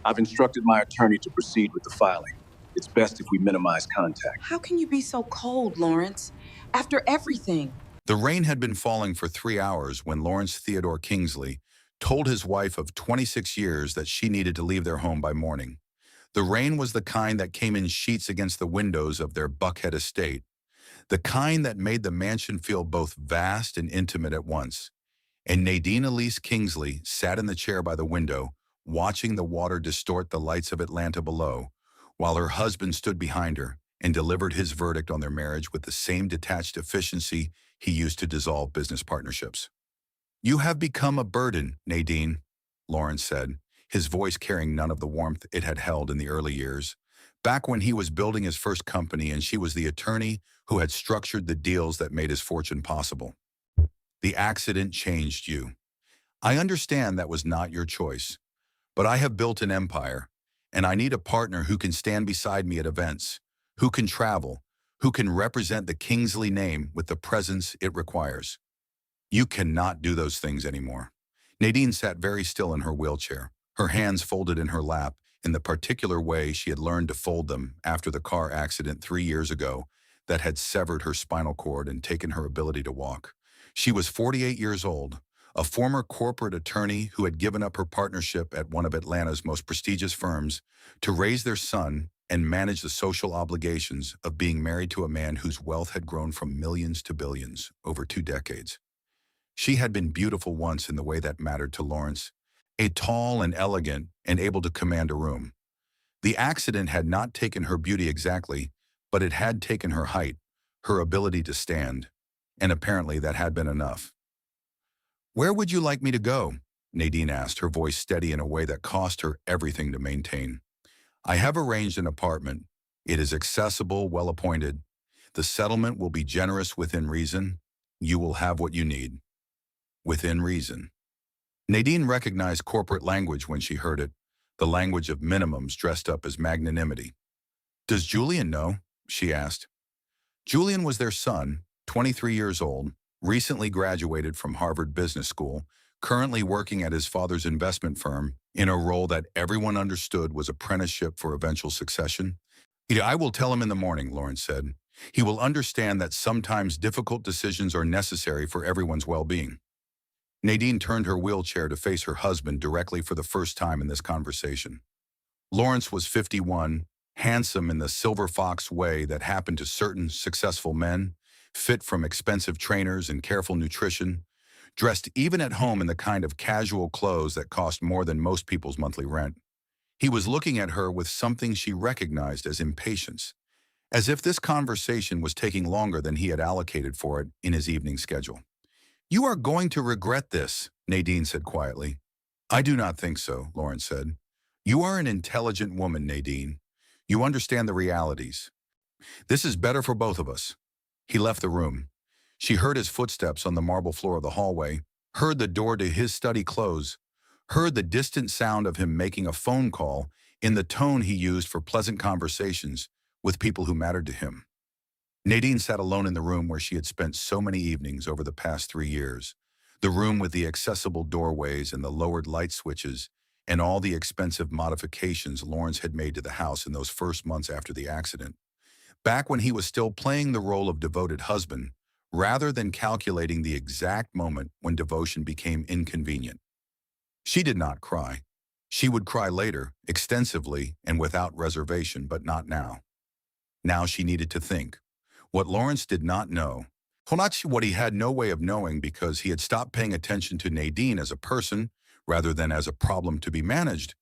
I've instructed my attorney to proceed with the filing. It's best if we minimize contact. How can you be so cold, Lawrence? After everything. The rain had been falling for 3 hours when Lawrence Theodore Kingsley told his wife of 26 years that she needed to leave their home by morning. The rain was the kind that came in sheets against the windows of their Buckhead estate, the kind that made the mansion feel both vast and intimate at once. And Nadine Elise Kingsley sat in the chair by the window, watching the water distort the lights of Atlanta below, while her husband stood behind her and delivered his verdict on their marriage with the same detached efficiency he used to dissolve business partnerships. "You have become a burden, Nadine," Lawrence said, his voice carrying none of the warmth it had held in the early years, back when he was building his first company and she was the attorney who had structured the deals that made his fortune possible. "The accident changed you. I understand that was not your choice, but I have built an empire, and I need a partner who can stand beside me at events, who can travel, who can represent the Kingsley name with the presence it requires. You cannot do those things anymore." Nadine sat very still in her wheelchair, her hands folded in her lap in the particular way she had learned to fold them after the car accident 3 years ago that had severed her spinal cord and taken her ability to walk. She was 48 years old, a former corporate attorney who had given up her partnership at one of Atlanta's most prestigious firms to raise their son and manage the social obligations of being married to a man whose wealth had grown from millions to billions over 2 decades. She had been beautiful once in the way that mattered to Lawrence, a tall and elegant and able to command a room. The accident had not taken her beauty exactly, but it had taken her height, her ability to stand, and apparently that had been enough. "Where would you like me to go?" Nadine asked, her voice steady in a way that cost her everything to maintain. "I have arranged an apartment. It is accessible, well-appointed. The settlement will be generous within reason. You will have what you need. Within reason." Nadine recognized corporate language when she heard it, the language of minimums dressed up as magnanimity. "Does Julian know?" she asked. Julian was their son, 23 years old, recently graduated from Harvard Business School, currently working at his father's investment firm in a role that everyone understood was apprenticeship for eventual succession. "I will tell him in the morning," Lawrence said. "He will understand that sometimes difficult decisions are necessary for everyone's well-being." Nadine turned her wheelchair to face her husband directly for the first time in this conversation. Lawrence was 51, handsome in the silver fox way that happened to certain successful men, fit from expensive trainers and careful nutrition, dressed even at home in the kind of casual clothes that cost more than most people's monthly rent. He was looking at her with something she recognized as impatience, as if this conversation was taking longer than he had allocated for it in his evening schedule. "You are going to regret this," Nadine said quietly. "I do not think so," Lawrence said. "You are an intelligent woman, Nadine. You understand the realities. This is better for both of us." He left the room. She heard his footsteps on the marble floor of the hallway, heard the door to his study close, heard the distant sound of him making a phone call in the tone he used for pleasant conversations with people who mattered to him. Nadine sat alone in the room where she had spent so many evenings over the past 3 years, the room with the accessible doorways and the lowered light switches and all the expensive modifications Lawrence had made to the house in those first months after the accident, back when he was still playing the role of devoted husband, rather than calculating the exact moment when devotion became inconvenient. She did not cry. She would cry later, extensively and without reservation, but not now. Now she needed to think. What Lawrence did not know, what he had no way of knowing because he had stopped paying attention to Nadine as a person rather than as a problem to be managed,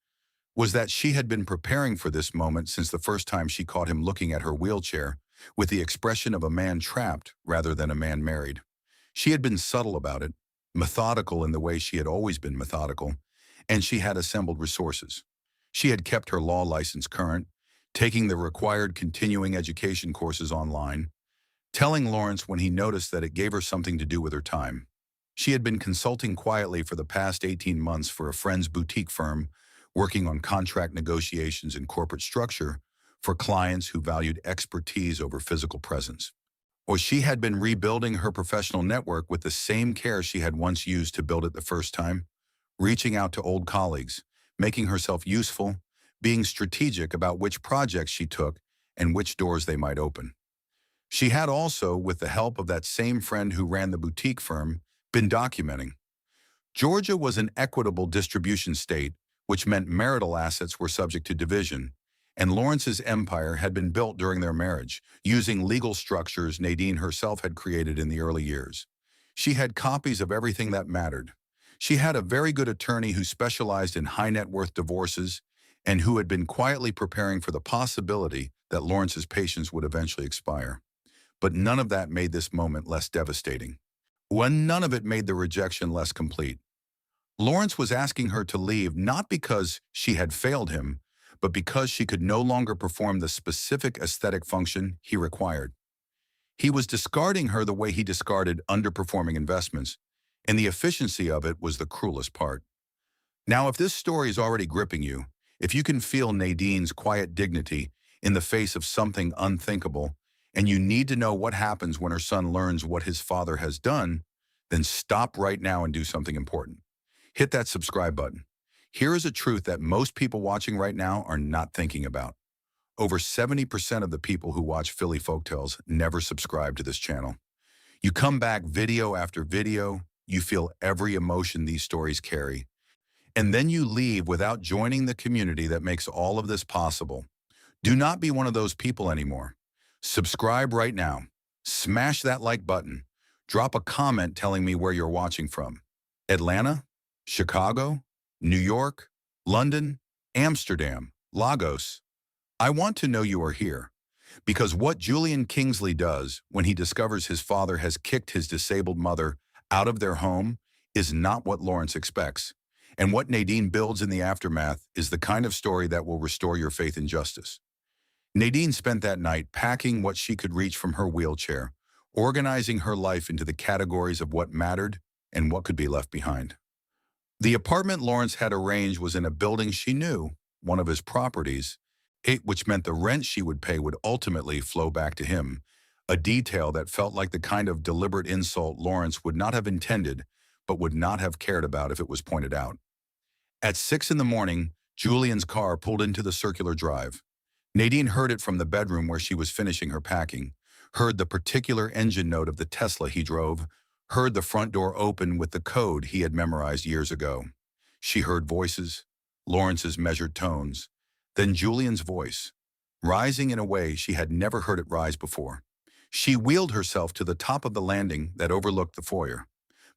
was that she had been preparing for this moment since the first time she caught him looking at her wheelchair with the expression of a man trapped rather than a man married. She had been subtle about it, methodical in the way she had always been methodical, and she had assembled resources. She had kept her law license current, taking the required continuing education courses online, telling Lawrence when he noticed that it gave her something to do with her time. She had been consulting quietly for the past 18 months for a friend's boutique firm, working on contract negotiations and corporate structure for clients who valued expertise over physical presence. Or she had been rebuilding her professional network with the same care she had once used to build it the first time, reaching out to old colleagues, making herself useful, being strategic about which projects she took and which doors they might open. She had also, with the help of that same friend who ran the boutique firm, been documenting. Georgia was an equitable distribution state, which meant marital assets were subject to division, and Lawrence's empire had been built during their marriage, using legal structures Nadine herself had created in the early years. She had copies of everything that mattered. She had a very good attorney who specialized in high-net-worth divorces and who had been quietly preparing for the possibility that Lawrence's patience would eventually expire. But none of that made this moment less devastating. None of it made the rejection less complete. Lawrence was asking her to leave not because she had failed him, but because she could no longer perform the specific aesthetic function he required. He was discarding her the way he discarded underperforming investments, and the efficiency of it was the cruelest part. Now, if this story is already gripping you, if you can feel Nadine's quiet dignity in the face of something unthinkable, and you need to know what happens when her son learns what his father has done, then stop right now and do something important. Hit that subscribe button. Here is a truth that most people watching right now are not thinking about. Over 70% of the people who watch Philly Folktales never subscribe to this channel. You come back video after video, you feel every emotion these stories carry, and then you leave without joining the community that makes all of this possible. Do not be one of those people anymore. Subscribe right now. Smash that like button. Drop a comment telling me where you're watching from. Atlanta? Chicago? New York? London? Amsterdam? Lagos? I want to know you are here, because what Julian Kingsley does when he discovers his father has kicked his disabled mother out of their home is not what Lawrence expects, and what Nadine builds in the aftermath is the kind of story that will restore your faith in justice. Nadine spent that night packing what she could reach from her wheelchair, organizing her life into the categories of what mattered and what could be left behind. The apartment Lawrence had arranged was in a building she knew, one of his properties, which meant the rent she would pay would ultimately flow back to him, a detail that felt like the kind of deliberate insult Lawrence would not have intended, but would not have cared about if it was pointed out. At 6 in the morning, Julian's car pulled into the circular drive. Nadine heard it from the bedroom where she was finishing her packing, heard the particular engine note of the Tesla he drove, heard the front door open with the code he had memorized years ago. She heard voices, Lawrence's measured tones, then Julian's voice, rising in a way she had never heard it rise before. She wheeled herself to the top of the landing that overlooked the foyer.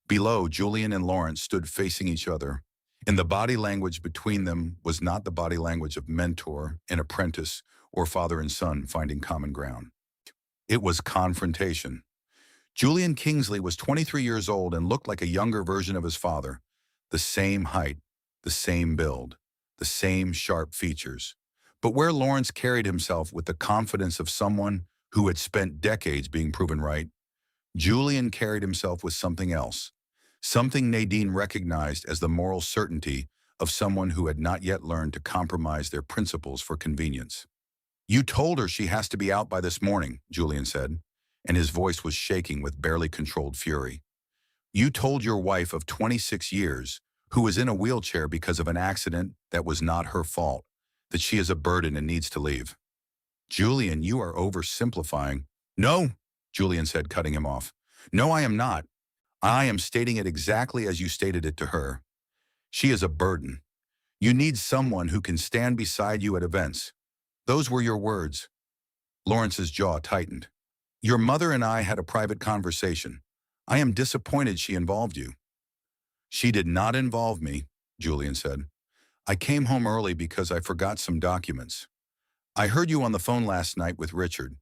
Below, Julian and Lawrence stood facing each other, and the body language between them was not the body language of mentor and apprentice or father and son finding common ground. It was confrontation. Julian Kingsley was 23 years old and looked like a younger version of his father, the same height, the same build, the same sharp features. But where Lawrence carried himself with the confidence of someone who had spent decades being proven right, Julian carried himself with something else, something Nadine recognized as the moral certainty of someone who had not yet learned to compromise their principles for convenience. "You told her she has to be out by this morning," Julian said, and his voice was shaking with barely controlled fury. "You told your wife of 26 years, who was in a wheelchair because of an accident that was not her fault, that she is a burden and needs to leave." "Julian, you are oversimplifying." "No," Julian said, cutting him off. "No, I am not. I am stating it exactly as you stated it to her. She is a burden. You need someone who can stand beside you at events. Those were your words." Lawrence's jaw tightened. "Your mother and I had a private conversation. I am disappointed she involved you." "She did not involve me," Julian said. "I came home early because I forgot some documents. I heard you on the phone last night with Richard,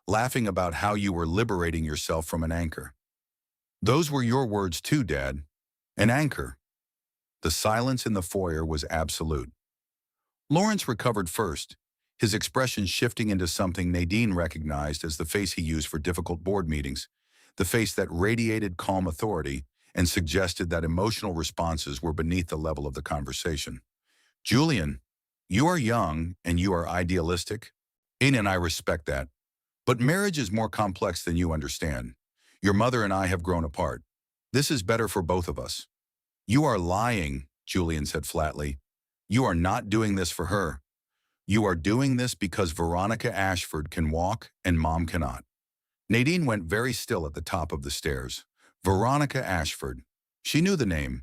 laughing about how you were liberating yourself from an anchor. Those were your words too, Dad. An anchor." The silence in the foyer was absolute. Lawrence recovered first, his expression shifting into something Nadine recognized as the face he used for difficult board meetings, the face that radiated calm authority and suggested that emotional responses were beneath the level of the conversation. "Julian, you are young and you are idealistic, and I respect that. But marriage is more complex than you understand. Your mother and I have grown apart. This is better for both of us." "You are lying," Julian said flatly. "You are not doing this for her. You are doing this because Veronica Ashford can walk and Mom cannot. Nadine went very still at the top of the stairs. Veronica Ashford. She knew the name.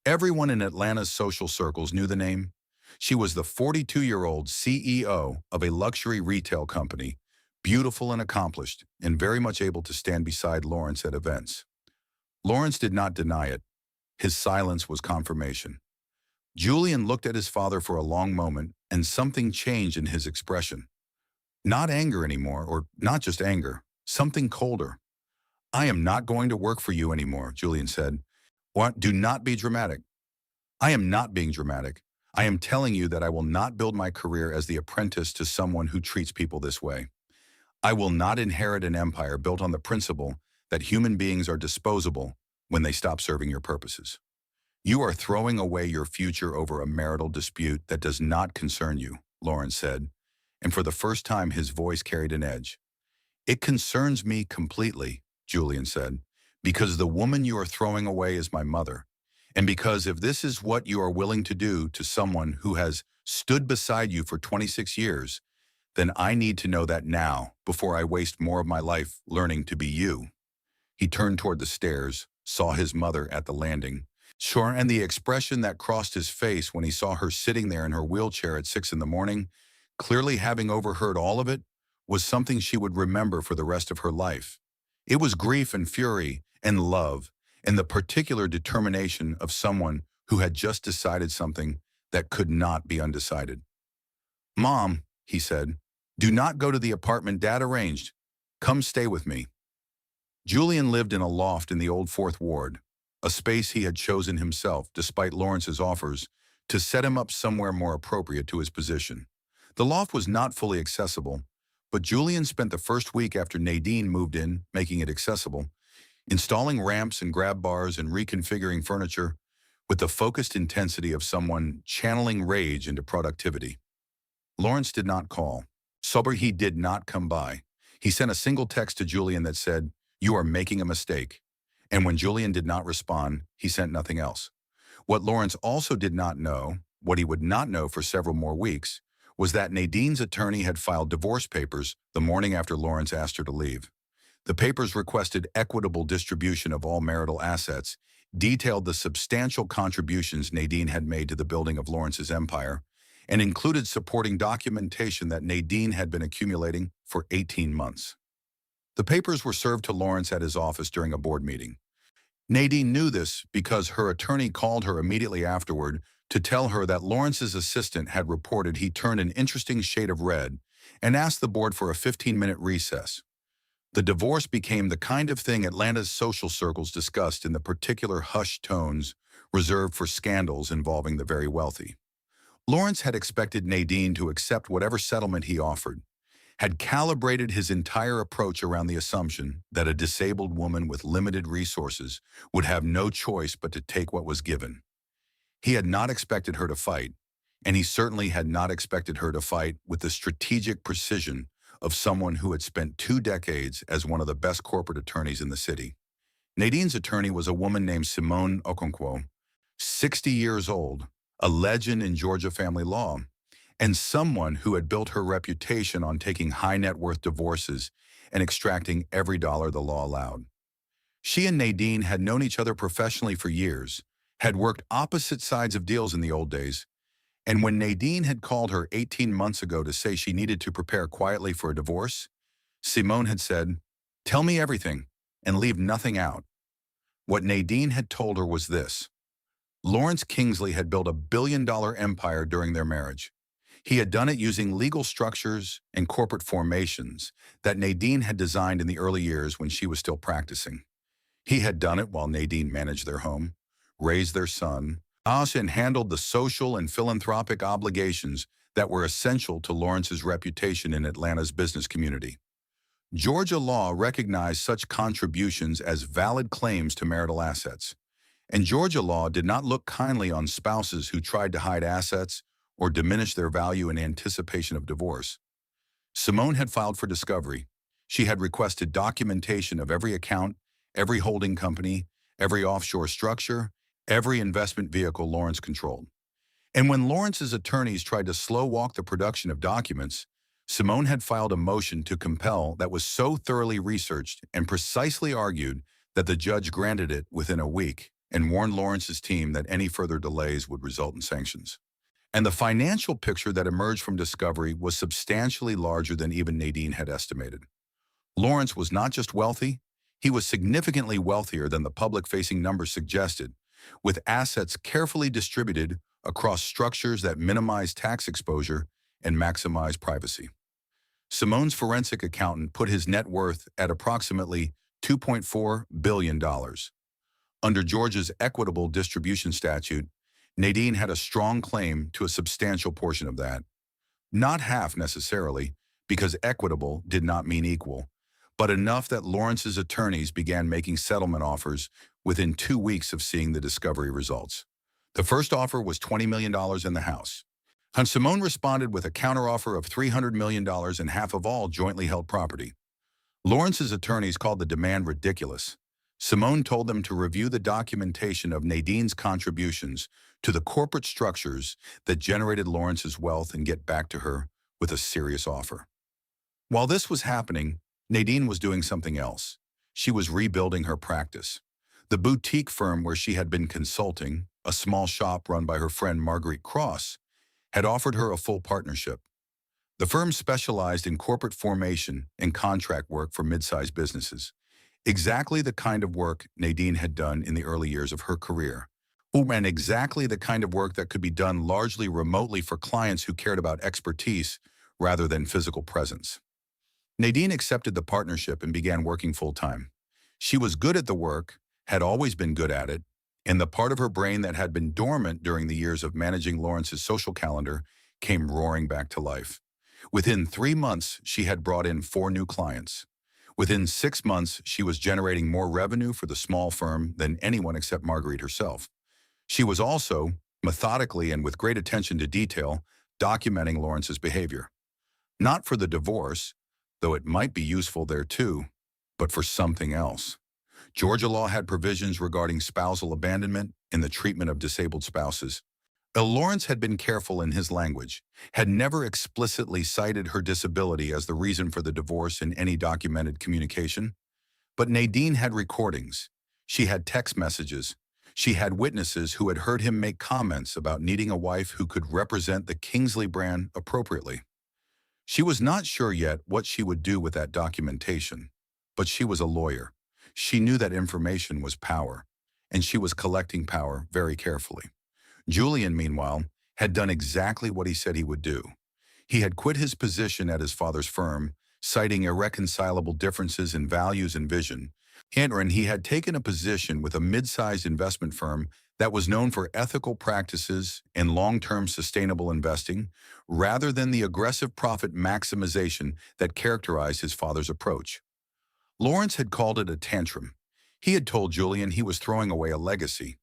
Everyone in Atlanta's social circles knew the name. She was the 42-year-old CEO of a luxury retail company, beautiful and accomplished, and very much able to stand beside Lawrence at events. Lawrence did not deny it. His silence was confirmation. Julian looked at his father for a long moment, and something changed in his expression. Not anger anymore, or not just anger, something colder. I am not going to work for you anymore, Julian said. What? Do not be dramatic. I am not being dramatic. I am telling you that I will not build my career as the apprentice to someone who treats people this way. I will not inherit an empire built on the principle that human beings are disposable when they stop serving your purposes. You are throwing away your future over a marital dispute that does not concern you, Lawrence said, and for the first time his voice carried an edge. It concerns me completely, Julian said, because the woman you are throwing away is my mother, and because if this is what you are willing to do to someone who has stood beside you for 26 years, then I need to know that now before I waste more of my life learning to be you. He turned toward the stairs, saw his mother at the landing, sure, and the expression that crossed his face when he saw her sitting there in her wheelchair at 6 in the morning, clearly having overheard all of it, was something she would remember for the rest of her life. It was grief and fury and love and the particular determination of someone who had just decided something that could not be undecided. Mom, he said, do not go to the apartment Dad arranged. Come stay with me. Julian lived in a loft in the old Fourth Ward, a space he had chosen himself despite Lawrence's offers to set him up somewhere more appropriate to his position. The loft was not fully accessible, but Julian spent the first week after Nadine moved in making it accessible, installing ramps and grab bars and reconfiguring furniture with the focused intensity of someone channeling rage into productivity. Lawrence did not call. Sober, he did not come by. He sent a single text to Julian that said, "You are making a mistake." And when Julian did not respond, he sent nothing else. What Lawrence also did not know, what he would not know for several more weeks, was that Nadine's attorney had filed divorce papers the morning after Lawrence asked her to leave. The papers requested equitable distribution of all marital assets, detailed the substantial contributions Nadine had made to the building of Lawrence's empire, and included supporting documentation that Nadine had been accumulating for 18 months. The papers were served to Lawrence at his office during a board meeting. Nadine knew this because her attorney called her immediately afterward to tell her that Lawrence's assistant had reported he turned an interesting shade of red and asked the board for a 15-minute recess. The divorce became the kind of thing Atlanta's social circles discussed in the particular hushed tones reserved for scandals involving the very wealthy. Lawrence had expected Nadine to accept whatever settlement he offered, had calibrated his entire approach around the assumption that a disabled woman with limited resources would have no choice but to take what was given. He had not expected her to fight, and he certainly had not expected her to fight with the strategic precision of someone who had spent 2 decades as one of the best corporate attorneys in the city. Nadine's attorney was a woman named Simone Okonkwo, 60 years old, a legend in Georgia family law, and someone who had built her reputation on taking high-net-worth divorces and extracting every dollar the law allowed. She and Nadine had known each other professionally for years, had worked opposite sides of deals in the old days, and when Nadine had called her 18 months ago to say she needed to prepare quietly for a divorce, Simone had said, "Tell me everything and leave nothing out." What Nadine had told her was this: Lawrence Kingsley had built a billion-dollar empire during their marriage. He had done it using legal structures and corporate formations that Nadine had designed in the early years when she was still practicing. He had done it while Nadine managed their home, raised their son, and handled the social and philanthropic obligations that were essential to Lawrence's reputation in Atlanta's business community. Georgia law recognized such contributions as valid claims to marital assets, and Georgia law did not look kindly on spouses who tried to hide assets or diminish their value in anticipation of divorce. Simone had filed for discovery. She had requested documentation of every account, every holding company, every offshore structure, every investment vehicle Lawrence controlled. And when Lawrence's attorneys tried to slow walk the production of documents, Simone had filed a motion to compel that was so thoroughly researched and precisely argued that the judge granted it within a week and warned Lawrence's team that any further delays would result in sanctions. And the financial picture that emerged from discovery was substantially larger than even Nadine had estimated. Lawrence was not just wealthy, he was significantly wealthier than the public-facing numbers suggested, with assets carefully distributed across structures that minimize tax exposure and maximize privacy. Simone's forensic accountant put his net worth at approximately $2.4 billion. Under Georgia's equitable distribution statute, Nadine had a strong claim to a substantial portion of that. Not half necessarily, because equitable did not mean equal, but enough that Lawrence's attorneys began making settlement offers within 2 weeks of seeing the discovery results. The first offer was $20 million in the House. And Simone responded with a counteroffer of $300 million and half of all jointly held property. Lawrence's attorneys called the demand ridiculous. Simone told them to review the documentation of Nadine's contributions to the corporate structures that generated Lawrence's wealth and get back to her with a serious offer. While this was happening, Nadine was doing something else. She was rebuilding her practice. The boutique firm where she had been consulting, a small shop run by her friend Marguerite Cross, had offered her a full partnership. The firm specialized in corporate formation and contract work for mid-sized businesses, exactly the kind of work Nadine had done in the early years of her career, and exactly the kind of work that could be done largely remotely for clients who cared about expertise rather than physical presence. Nadine accepted the partnership and began working full-time. She was good at the work, had always been good at it, and the part of her brain that had been dormant during the years of managing Lawrence's social calendar came roaring back to life. Within 3 months, she had brought in 4 new clients. Within 6 months, she was generating more revenue for the small firm than anyone except Marguerite herself. She was also, methodically and with great attention to detail, documenting Lawrence's behavior. Not for the divorce, though it might be useful there too, but for something else. Georgia law had provisions regarding spousal abandonment and the treatment of disabled spouses. Lawrence had been careful in his language, had never explicitly cited her disability as the reason for the divorce in any documented communication. But Nadine had recordings. She had text messages. She had witnesses who had heard him make comments about needing a wife who could represent the Kingsley brand appropriately. She was not sure yet what she would do with that documentation, but she was a lawyer. She knew that information was power, and she was collecting power very carefully. Julian, meanwhile, had done exactly what he said he would do. He had quit his position at his father's firm, citing irreconcilable differences in values and vision, and he had taken a position with a mid-sized investment firm that was known for ethical practices and long-term sustainable investing, rather than the aggressive profit maximization that characterized his father's approach. Lawrence had called it a tantrum. He had told Julian he was throwing away a legacy.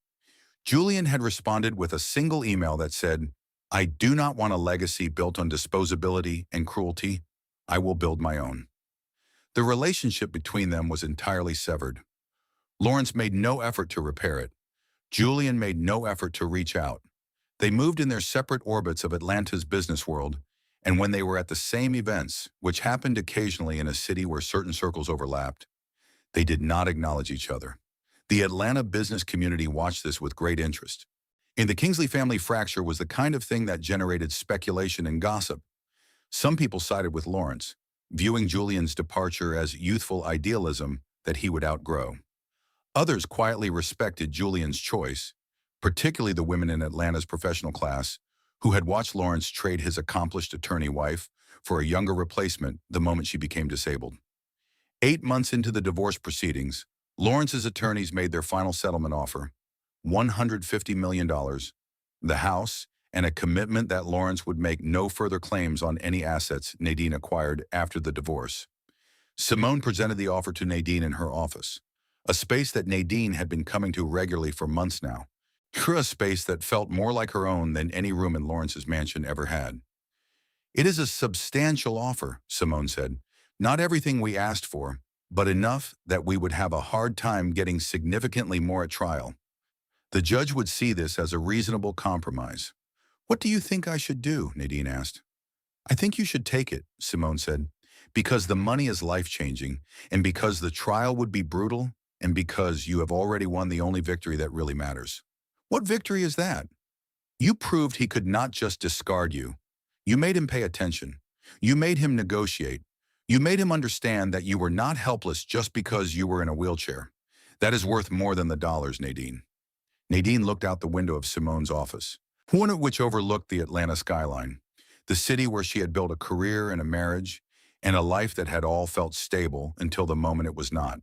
Julian had responded with a single email that said, "I do not want a legacy built on disposability and cruelty. I will build my own." The relationship between them was entirely severed. Lawrence made no effort to repair it. Julian made no effort to reach out. They moved in their separate orbits of Atlanta's business world, and when they were at the same events, which happened occasionally in a city where certain circles overlapped, they did not acknowledge each other. The Atlanta business community watched this with great interest. And the Kingsley family fracture was the kind of thing that generated speculation and gossip. Some people sided with Lawrence, viewing Julian's departure as youthful idealism that he would outgrow. Others quietly respected Julian's choice, particularly the women in Atlanta's professional class, who had watched Lawrence trade his accomplished attorney wife for a younger replacement the moment she became disabled. 8 months into the divorce proceedings, Lawrence's attorneys made their final settlement offer, $150 million, the house, and a commitment that Lawrence would make no further claims on any assets Nadine acquired after the divorce. Simone presented the offer to Nadine in her office, a space that Nadine had been coming to regularly for months now, a space that felt more like her own than any room in Lawrence's mansion ever had. "It is a substantial offer," Simone said. "Not everything we asked for, but enough that we would have a hard time getting significantly more at trial. The judge would see this as a reasonable compromise. What do you think I should do? Nadine asked. I think you should take it, Simone said, because the money is life-changing, and because the trial would be brutal, and because you have already won the only victory that really matters. What victory is that? You proved he could not just discard you. You made him pay attention. You made him negotiate. You made him understand that you were not helpless just because you were in a wheelchair. That is worth more than the dollars, Nadine. Nadine looked out the window of Simone's office, one of which overlooked the Atlanta skyline, the city where she had built a career and a marriage, and a life that had all felt stable until the moment it was not.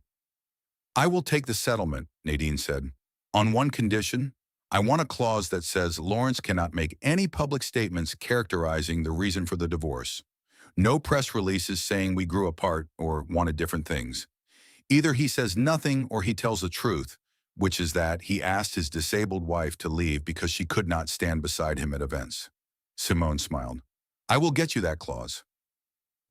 I will take the settlement, Nadine said. On one condition, I want a clause that says Lawrence cannot make any public statements characterizing the reason for the divorce. No press releases saying we grew apart or wanted different things. Either he says nothing or he tells the truth, which is that he asked his disabled wife to leave because she could not stand beside him at events. Simone smiled. I will get you that clause.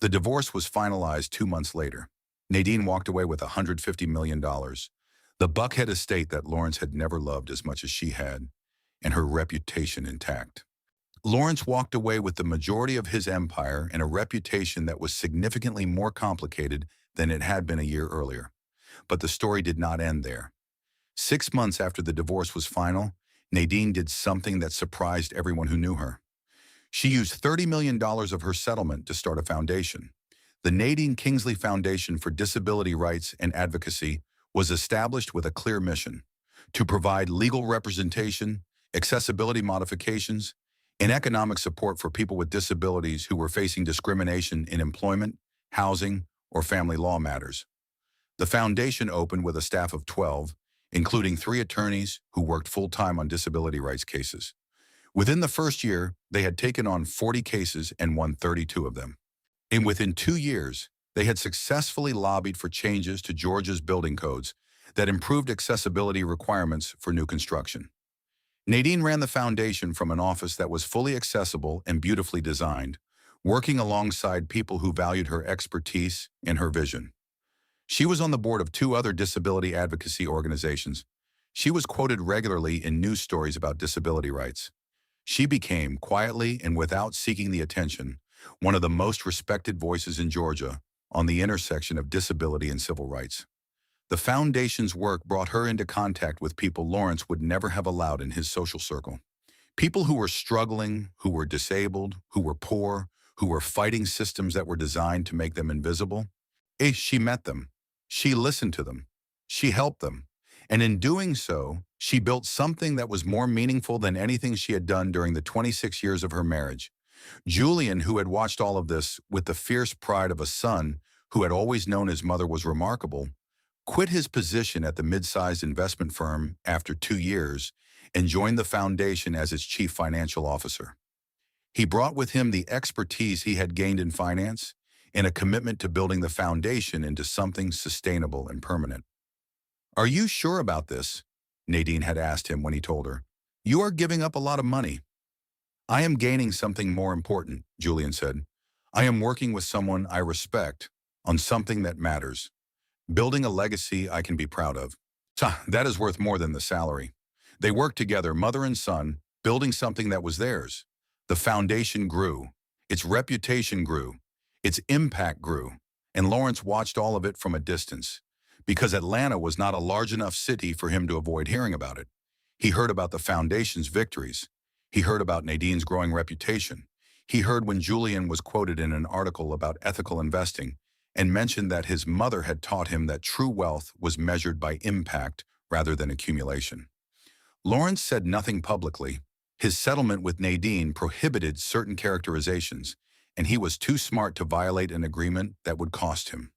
The divorce was finalized 2 months later. Nadine walked away with $150 million, the Buckhead estate that Lawrence had never loved as much as she had, and her reputation intact. Lawrence walked away with the majority of his empire and a reputation that was significantly more complicated than it had been a year earlier. But the story did not end there. 6 months after the divorce was final, Nadine did something that surprised everyone who knew her. She used $30 million of her settlement to start a foundation. The Nadine Kingsley Foundation for Disability Rights and Advocacy was established with a clear mission: to provide legal representation, accessibility modifications, and economic support for people with disabilities who were facing discrimination in employment, housing, or family law matters. The foundation opened with a staff of 12, including 3 attorneys who worked full-time on disability rights cases. Within the first year, they had taken on 40 cases and won 32 of them. And within 2 years, they had successfully lobbied for changes to Georgia's building codes that improved accessibility requirements for new construction. Nadine ran the foundation from an office that was fully accessible and beautifully designed, working alongside people who valued her expertise and her vision. She was on the board of 2 other disability advocacy organizations. She was quoted regularly in news stories about disability rights. She became, quietly and without seeking the attention, one of the most respected voices in Georgia on the intersection of disability and civil rights. The foundation's work brought her into contact with people Lawrence would never have allowed in his social circle. People who were struggling, who were disabled, who were poor, who were fighting systems that were designed to make them invisible. She met them. She listened to them. She helped them. And in doing so, she built something that was more meaningful than anything she had done during the 26 years of her marriage. Julian, who had watched all of this with the fierce pride of a son who had always known his mother was remarkable, quit his position at the mid-sized investment firm after 2 years and joined the foundation as its chief financial officer. He brought with him the expertise he had gained in finance and a commitment to building the foundation into something sustainable and permanent. Are you sure about this? Nadine had asked him when he told her. You are giving up a lot of money. I am gaining something more important, Julian said. I am working with someone I respect on something that matters. Building a legacy I can be proud of. That is worth more than the salary. They worked together, mother and son, building something that was theirs. The foundation grew. Its reputation grew. Its impact grew. And Lawrence watched all of it from a distance, because Atlanta was not a large enough city for him to avoid hearing about it. He heard about the foundation's victories. He heard about Nadine's growing reputation. He heard when Julian was quoted in an article about ethical investing and mentioned that his mother had taught him that true wealth was measured by impact rather than accumulation. Lawrence said nothing publicly. His settlement with Nadine prohibited certain characterizations, and he was too smart to violate an agreement that would cost him.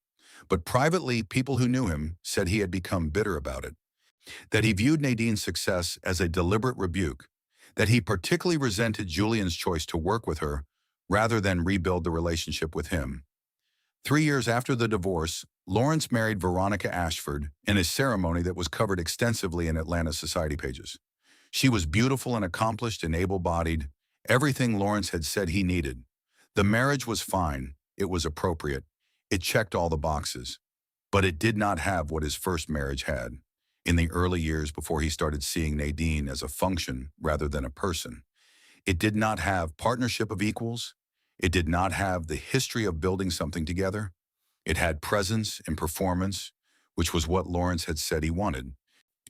But privately, people who knew him said he had become bitter about it, that he viewed Nadine's success as a deliberate rebuke, that he particularly resented Julian's choice to work with her rather than rebuild the relationship with him. 3 years after the divorce, Lawrence married Veronica Ashford in a ceremony that was covered extensively in Atlanta society pages. She was beautiful and accomplished and able-bodied, everything Lawrence had said he needed. The marriage was fine. It was appropriate. It checked all the boxes. But it did not have what his first marriage had. In the early years before he started seeing Nadine as a function rather than a person, It did not have partnership of equals. It did not have the history of building something together. It had presence and performance, which was what Lawrence had said he wanted.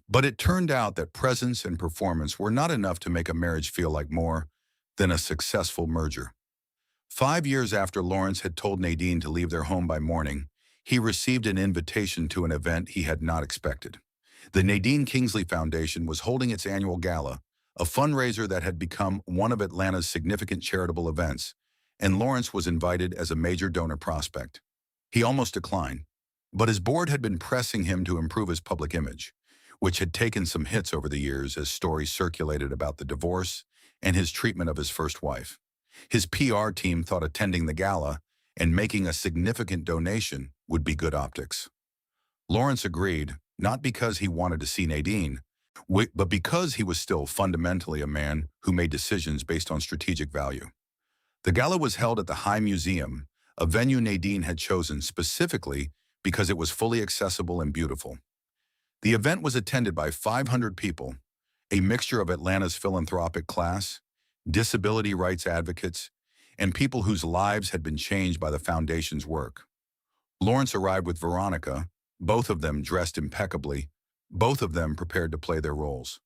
But it turned out that presence and performance were not enough to make a marriage feel like more than a successful merger. 5 years after Lawrence had told Nadine to leave their home by morning, he received an invitation to an event he had not expected. The Nadine Kingsley Foundation was holding its annual gala, a fundraiser that had become one of Atlanta's significant charitable events, and Lawrence was invited as a major donor prospect. He almost declined, but his board had been pressing him to improve his public image, which had taken some hits over the years as stories circulated about the divorce and his treatment of his first wife. His PR team thought attending the gala and making a significant donation would be good optics. Lawrence agreed, not because he wanted to see Nadine, but because he was still fundamentally a man who made decisions based on strategic value. The gala was held at the High Museum, a venue Nadine had chosen specifically because it was fully accessible and beautiful. The event was attended by 500 people, a mixture of Atlanta's philanthropic class, disability rights advocates, and people whose lives had been changed by the foundation's work. Lawrence arrived with Veronica, both of them dressed impeccably, both of them prepared to play their roles.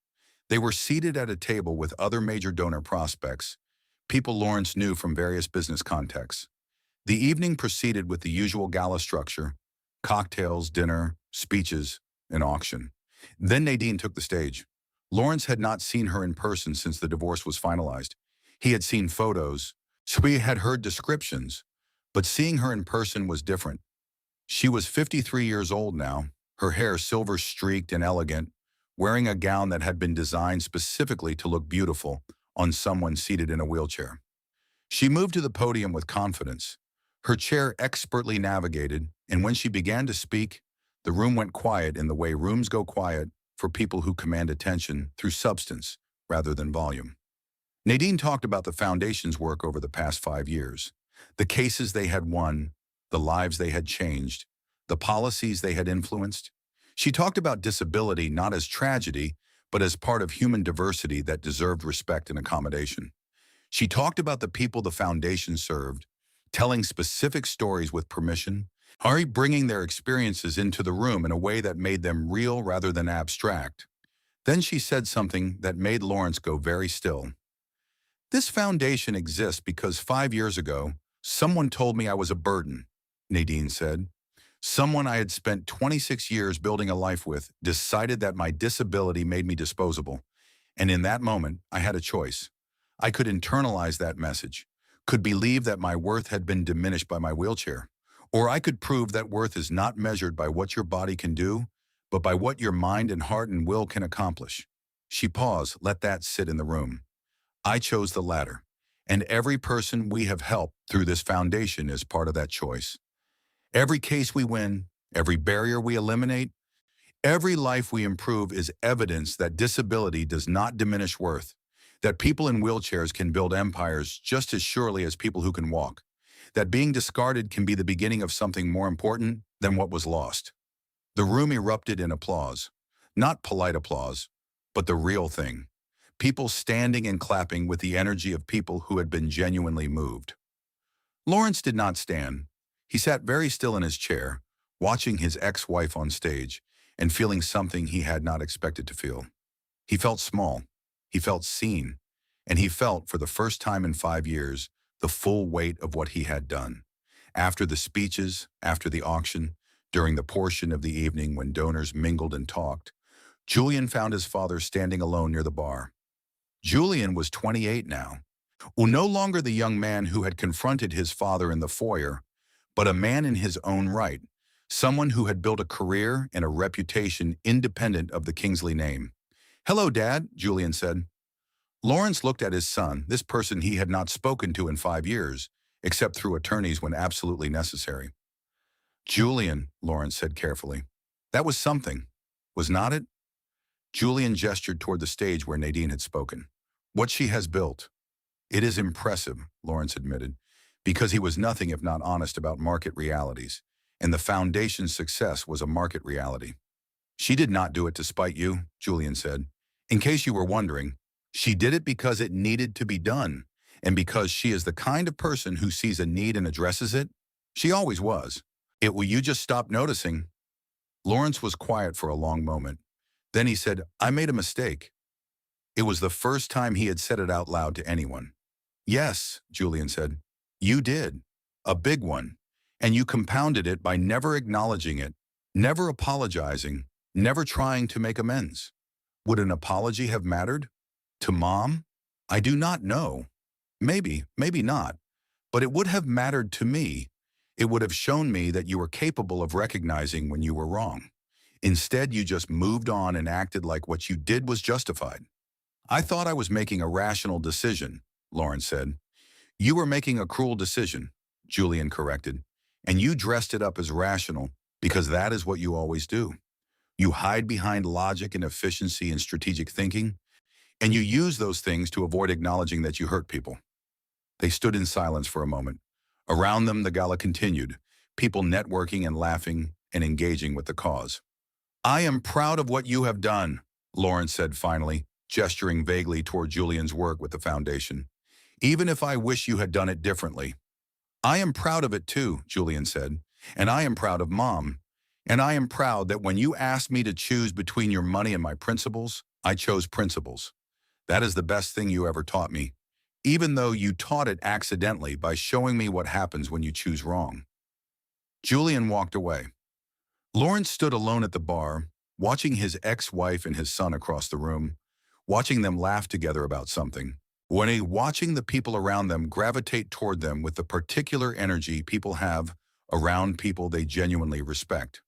They were seated at a table with other major donor prospects, people Lawrence knew from various business contexts. The evening proceeded with the usual gala structure: cocktails, dinner, speeches, and auction. Then Nadine took the stage. Lawrence had not seen her in person since the divorce was finalized. He had seen photos, so he had heard descriptions, but seeing her in person was different. She was 53 years old now, her hair silver-streaked and elegant, wearing a gown that had been designed specifically to look beautiful on someone seated in a wheelchair. She moved to the podium with confidence, her chair expertly navigated, and when she began to speak, the room went quiet in the way rooms go quiet for people who command attention through substance rather than volume. Nadine talked about the foundation's work over the past 5 years, the cases they had won, the lives they had changed, the policies they had influenced. She talked about disability not as tragedy, but as part of human diversity that deserved respect and accommodation. She talked about the people the foundation served, telling specific stories with permission, bringing their experiences into the room in a way that made them real rather than abstract. Then she said something that made Lawrence go very still. "This foundation exists because 5 years ago, someone told me I was a burden," Nadine said. "Someone I had spent 26 years building a life with decided that my disability made me disposable. And in that moment, I had a choice. I could internalize that message, could believe that my worth had been diminished by my wheelchair, or I could prove that worth is not measured by what your body can do, but by what your mind and heart and will can accomplish." She paused, let that sit in the room. "I chose the latter, and every person we have helped through this foundation is part of that choice. Every case we win, every barrier we eliminate, every life we improve is evidence that disability does not diminish worth, that people in wheelchairs can build empires just as surely as people who can walk, that being discarded can be the beginning of something more important than what was lost." The room erupted in applause, not polite applause, but the real thing. People standing and clapping with the energy of people who had been genuinely moved. Lawrence did not stand. He sat very still in his chair, watching his ex-wife on stage and feeling something he had not expected to feel. He felt small, he felt seen, and he felt, for the first time in 5 years, the full weight of what he had done. After the speeches, after the auction, during the portion of the evening when donors mingled and talked, Julian found his father standing alone near the bar. Julian was 28 now, no longer the young man who had confronted his father in the foyer, but a man in his own right, someone who had built a career and a reputation independent of the Kingsley name. "Hello, Dad," Julian said. Lawrence looked at his son, this person he had not spoken to in 5 years, except through attorneys when absolutely necessary. "Julian," Lawrence said carefully, "that was something, was not it?" Julian gestured toward the stage where Nadine had spoken. "What she has built. It is impressive," Lawrence admitted, because he was nothing if not honest about market realities, and the foundation's success was a market reality. "She did not do it to spite you," Julian said. "In case you were wondering, She did it because it needed to be done, and because she is the kind of person who sees a need and addresses it. She always was. Will you just stop noticing? Lawrence was quiet for a long moment. Then he said, I made a mistake. It was the first time he had said it out loud to anyone. Yes, Julian said. You did. A big one. And you compounded it by never acknowledging it, never apologizing, never trying to make amends. Would an apology have mattered? To Mom? I do not know. Maybe, maybe not. But it would have mattered to me. It would have shown me that you were capable of recognizing when you were wrong. Instead, you just moved on and acted like what you did was justified. I thought I was making a rational decision, Lawrence said. You were making a cruel decision, Julian corrected, and you dressed it up as rational because that is what you always do. You hide behind logic and efficiency and strategic thinking, and you use those things to avoid acknowledging that you hurt people. They stood in silence for a moment. Around them, the gala continued, people networking and laughing and engaging with the cause. I am proud of what you have done, Lawrence said finally, gesturing vaguely toward Julian's work with the foundation. Even if I wish you had done it differently. I am proud of it too, Julian said, and I am proud of Mom. And I am proud that when you asked me to choose between your money and my principles, I chose principles. That is the best thing you ever taught me, even though you taught it accidentally by showing me what happens when you choose wrong. Julian walked away. Lawrence stood alone at the bar, watching his ex-wife and his son across the room, watching them laugh together about something, watching the people around them gravitate toward them with the particular energy people have around people they genuinely respect.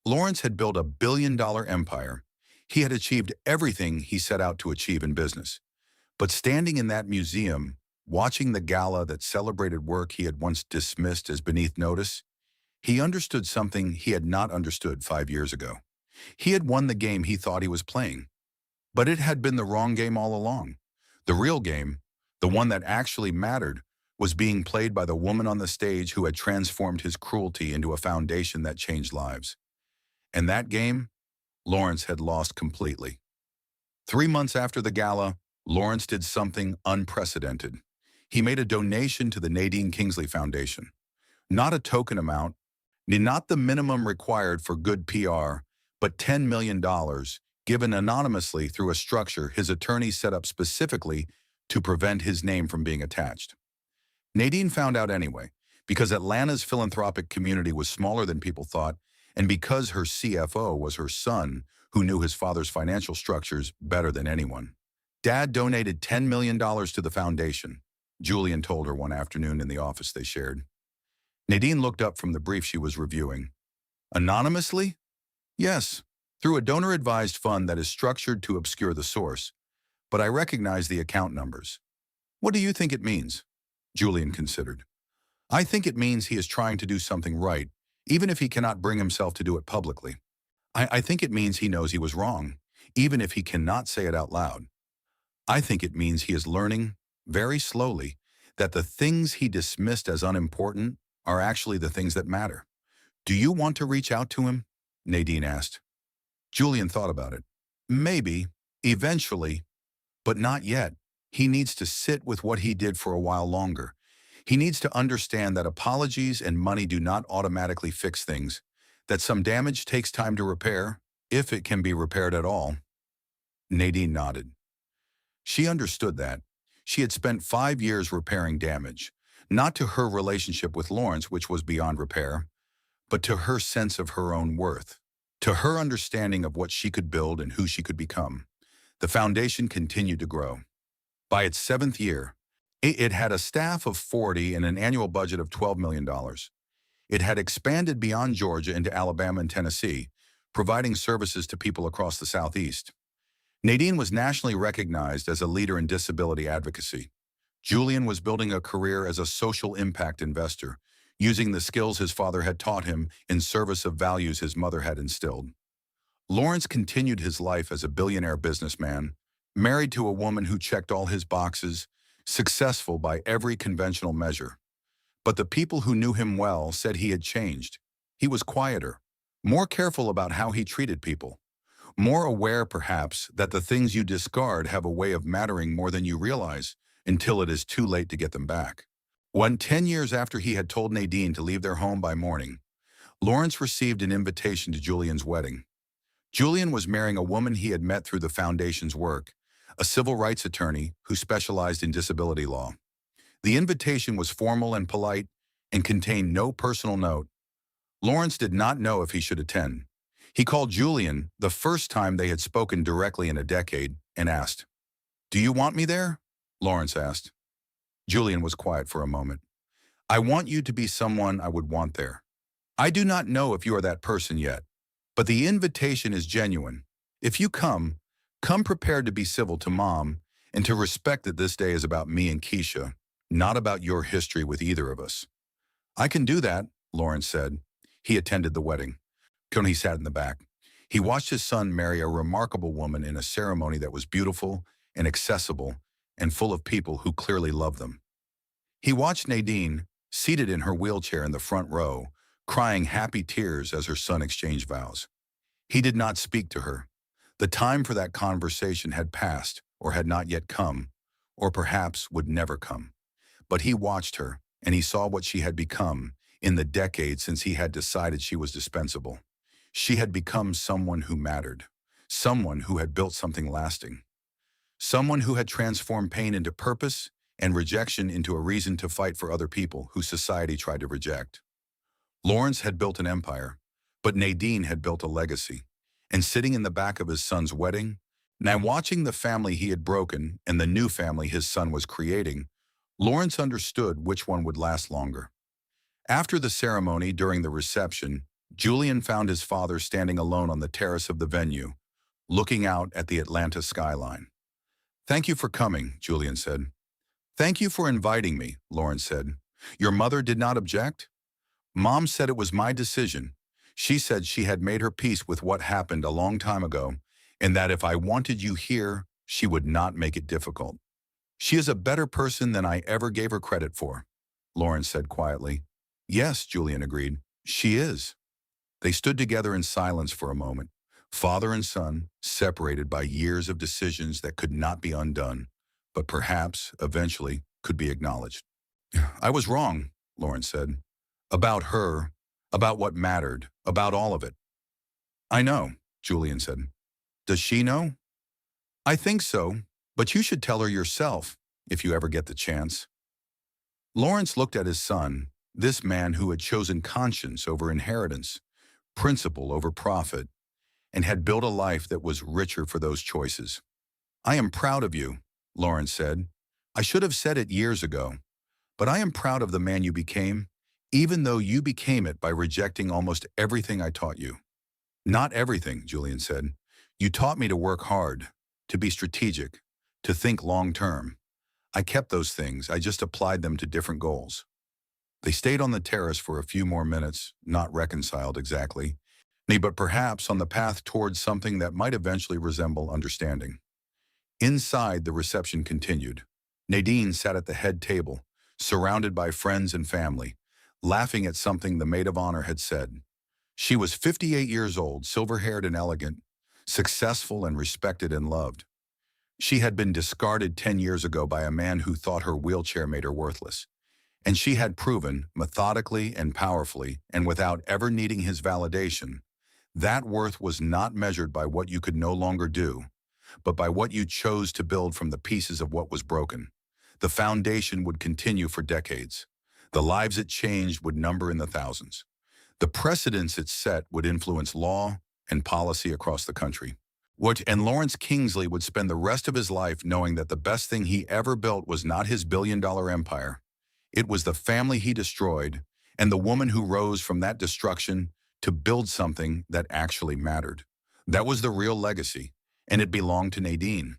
Lawrence had built a billion-dollar empire. He had achieved everything he set out to achieve in business. But standing in that museum, watching the gala that celebrated work he had once dismissed as beneath notice, he understood something he had not understood 5 years ago. He had won the game he thought he was playing. But it had been the wrong game all along. The real game, the one that actually mattered, was being played by the woman on the stage who had transformed his cruelty into a foundation that changed lives. And that game, Lawrence had lost completely. 3 months after the gala, Lawrence did something unprecedented. He made a donation to the Nadine Kingsley Foundation. Not a token amount, not the minimum required for good PR, but $10 million, given anonymously through a structure his attorney set up specifically to prevent his name from being attached. Nadine found out anyway, because Atlanta's philanthropic community was smaller than people thought, and because her CFO was her son, who knew his father's financial structures better than anyone. Dad donated $10 million to the foundation, Julian told her one afternoon in the office they shared. Nadine looked up from the brief she was reviewing. Anonymously? Yes, through a donor-advised fund that is structured to obscure the source, but I recognize the account numbers. What do you think it means? Julian considered. I think it means he is trying to do something right, even if he cannot bring himself to do it publicly. I think it means he knows he was wrong, even if he cannot say it out loud. I think it means he is learning, very slowly, that the things he dismissed as unimportant are actually the things that matter. Do you want to reach out to him? Nadine asked. Julian thought about it. Maybe, eventually, but not yet. He needs to sit with what he did for a while longer. He needs to understand that apologies and money do not automatically fix things, that some damage takes time to repair, if it can be repaired at all. Nadine nodded. She understood that. She had spent 5 years repairing damage, not to her relationship with Lawrence, which was beyond repair, but to her sense of her own worth, to her understanding of what she could build and who she could become. The foundation continued to grow. By its 7th year, it had a staff of 40 and an annual budget of $12 million. It had expanded beyond Georgia into Alabama and Tennessee, providing services to people across the Southeast. Nadine was nationally recognized as a leader in disability advocacy. Julian was building a career as a social impact investor, using the skills his father had taught him in service of values his mother had instilled. Lawrence continued his life as a billionaire businessman, married to a woman who checked all his boxes, successful by every conventional measure. But the people who knew him well said he had changed. He was quieter, more careful about how he treated people, More aware, perhaps, that the things you discard have a way of mattering more than you realize until it is too late to get them back. When 10 years after he had told Nadine to leave their home by morning, Lawrence received an invitation to Julian's wedding. Julian was marrying a woman he had met through the Foundation's work, a civil rights attorney who specialized in disability law. The invitation was formal and polite and contained no personal note. Lawrence did not know if he should attend. He called Julian the first time they had spoken directly in a decade and asked, "Do you want me there?" Lawrence asked. Julian was quiet for a moment. "I want you to be someone I would want there. I do not know if you are that person yet, but the invitation is genuine. If you come prepared to be civil to Mom and to respect that this day is about me and Keisha, not about your history with either of us." "I can do that," Lawrence said. He attended the wedding. Tony sat in the back. He watched his son marry a remarkable woman in a ceremony that was beautiful and accessible and full of people who clearly loved them. He watched Nadine, seated in her wheelchair in the front row, crying happy tears as her son exchanged vows. He did not speak to her. The time for that conversation had passed or had not yet come, or perhaps would never come. But he watched her, and he saw what she had become in the decades since he had decided she was dispensable. She had become someone who mattered, someone who had built something lasting, someone who had transformed pain into purpose and rejection into a reason to fight for other people who society tried to reject. Lawrence had built an empire, but Nadine had built a legacy. And sitting in the back of his son's wedding, now watching the family he had broken and the new family his son was creating, Lawrence understood which one would last longer. After the ceremony, during the reception, Julian found his father standing alone on the terrace of the venue, looking out at the Atlanta skyline. "Thank you for coming," Julian said. "Thank you for inviting me," Lawrence said. "Your mother did not object?" "Mom said it was my decision. She said she had made her peace with what happened a long time ago, and that if I wanted you here, she would not make it difficult. She is a better person than I ever gave her credit for," Lawrence said quietly. "Yes," Julian agreed, "she is." They stood together in silence for a moment, father and son, separated by years of decisions that could not be undone, but perhaps, eventually, could be acknowledged. "I was wrong," Lawrence said. "About her, about what mattered, about all of it." "I know," Julian said. "Does she know?" "I think so, but you should tell her yourself, if you ever get the chance." Lawrence looked at his son, this man who had chosen conscience over inheritance, principle over profit, and had built a life that was richer for those choices. "I am proud of you," Lawrence said. "I should have said it years ago, but I am proud of the man you became, even though you became it by rejecting almost everything I taught you." "Not everything," Julian said. "You taught me to work hard, to be strategic, to think long-term. I kept those things, I just applied them to different goals." They stayed on the terrace for a few more minutes, not reconciled exactly, but perhaps on the path towards something that might eventually resemble understanding. Inside, the reception continued. Nadine sat at the head table, surrounded by friends and family, laughing at something the maid of honor had said. She was 58 years old, silver-haired and elegant, successful and respected and loved. She had been discarded 10 years ago by a man who thought her wheelchair made her worthless. And she had proven, methodically and powerfully, and without ever needing his validation, that worth was not measured by what you could no longer do, but by what you chose to build from the pieces of what was broken. The foundation would continue for decades. The lives it changed would number in the thousands. The precedents it set would influence law and policy across the country. And Lawrence Kingsley would spend the rest of his life knowing that the best thing he ever built was not his billion-dollar empire. It was the family he destroyed and the woman who rose from that destruction to build something that actually mattered. That was the real legacy, and it belonged to Nadine.